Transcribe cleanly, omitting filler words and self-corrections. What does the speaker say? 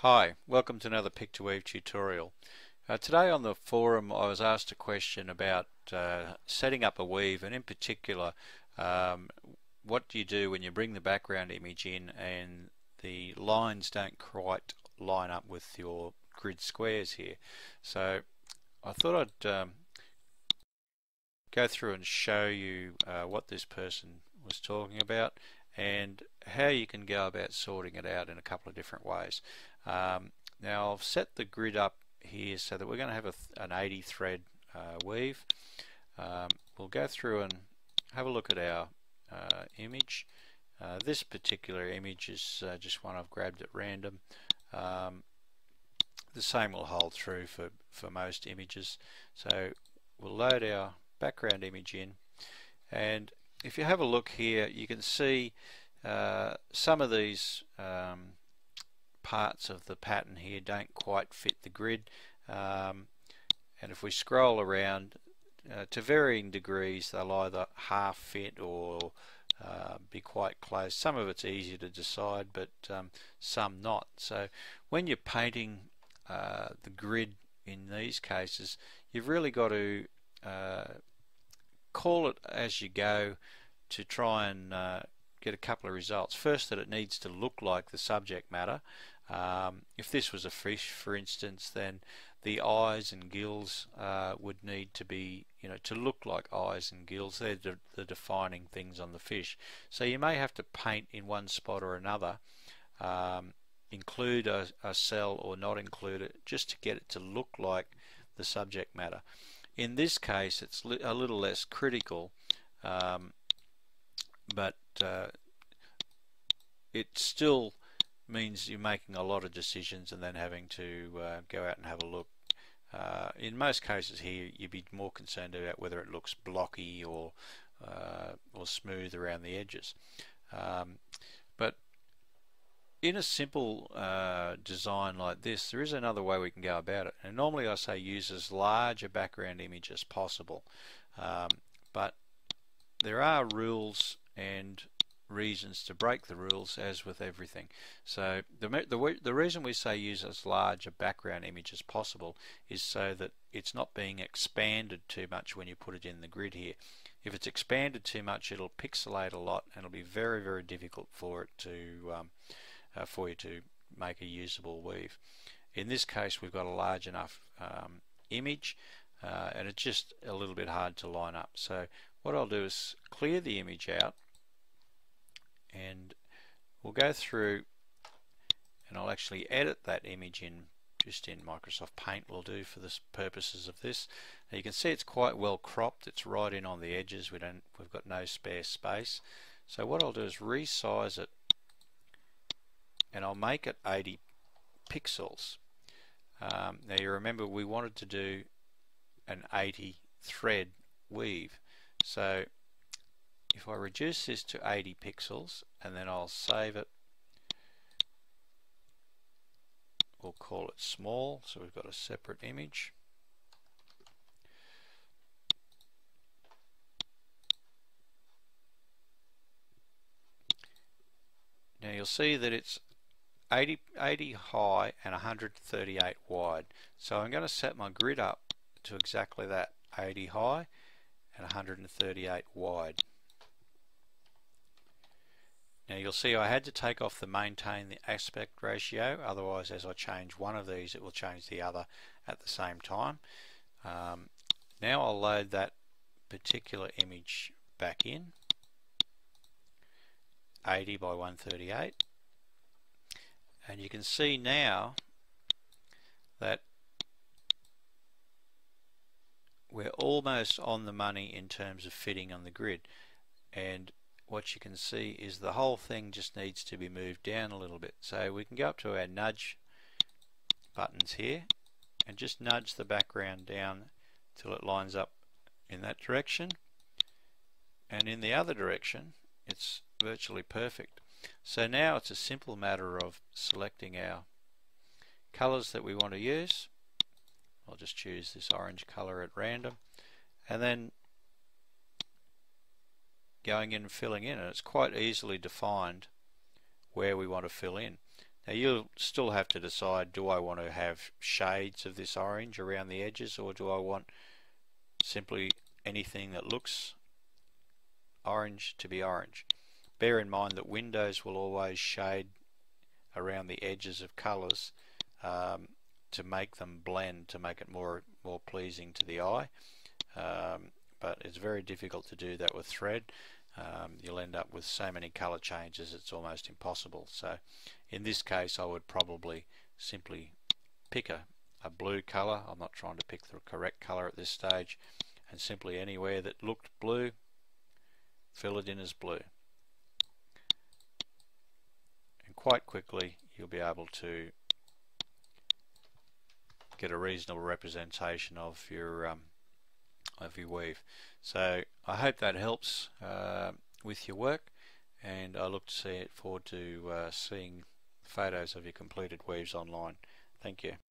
Hi, welcome to another Pick to Weave tutorial. Today on the forum I was asked a question about setting up a weave, and in particular what do you do when you bring the background image in and the lines don't quite line up with your grid squares here. So I thought I'd go through and show you what this person was talking about and how you can go about sorting it out in a couple of different ways. Now I've set the grid up here so that we're going to have an 80 thread weave. We'll go through and have a look at our image. This particular image is just one I've grabbed at random. The same will hold true for most images. So we'll load our background image in, and if you have a look here you can see some of these parts of the pattern here don't quite fit the grid, and if we scroll around to varying degrees they'll either half fit or be quite close. Some of it's easier to decide, but some not. So when you're painting the grid in these cases, you've really got to call it as you go to try and get a couple of results. First, that it needs to look like the subject matter. If this was a fish, for instance, then the eyes and gills would need to be, to look like eyes and gills. They're the defining things on the fish. So you may have to paint in one spot or another, include a cell or not include it, just to get it to look like the subject matter. In this case it's a little less critical, but it still means you're making a lot of decisions and then having to go out and have a look. In most cases here you'd be more concerned about whether it looks blocky or smooth around the edges. But in a simple design like this, there is another way we can go about it, and normally I say use as large a background image as possible, but there are rules and reasons to break the rules, as with everything. So the reason we say use as large a background image as possible is so that it's not being expanded too much when you put it in the grid here. If it's expanded too much, it'll pixelate a lot and it'll be very, very difficult for it to for you to make a usable weave. In this case we've got a large enough image, and it's just a little bit hard to line up. So what I'll do is clear the image out, and we'll go through and I'll actually edit that image in just in Microsoft Paint will do for the purposes of this. Now you can see it's quite well cropped, it's right in on the edges, we've got no spare space. So what I'll do is resize it, and I'll make it 80 pixels. Now you remember we wanted to do an 80 thread weave, so if I reduce this to 80 pixels and then I'll save it, we'll call it small, so we've got a separate image. Now you'll see that it's 80 high and 138 wide. So I'm going to set my grid up to exactly that, 80 high and 138 wide. Now you'll see I had to take off the maintain the aspect ratio, otherwise as I change one of these it will change the other at the same time. Now I'll load that particular image back in, 80 by 138, and you can see now that we're almost on the money in terms of fitting on the grid, and what you can see is the whole thing just needs to be moved down a little bit. So we can go up to our nudge buttons here and just nudge the background down till it lines up in that direction, and in the other direction it's virtually perfect. So now it's a simple matter of selecting our colors that we want to use. I'll just choose this orange color at random, and then going in and filling in, and it's quite easily defined where we want to fill in. Now you'll still have to decide, do I want to have shades of this orange around the edges, or do I want simply anything that looks orange to be orange? Bear in mind that windows will always shade around the edges of colours to make them blend, to make it more pleasing to the eye. But it's very difficult to do that with thread. You'll end up with so many colour changes it's almost impossible. So in this case I would probably simply pick a blue colour. I'm not trying to pick the correct colour at this stage, and simply anywhere that looked blue, fill it in as blue. And quite quickly you'll be able to get a reasonable representation of your weave. So I hope that helps with your work, and I look forward to seeing photos of your completed weaves online. Thank you.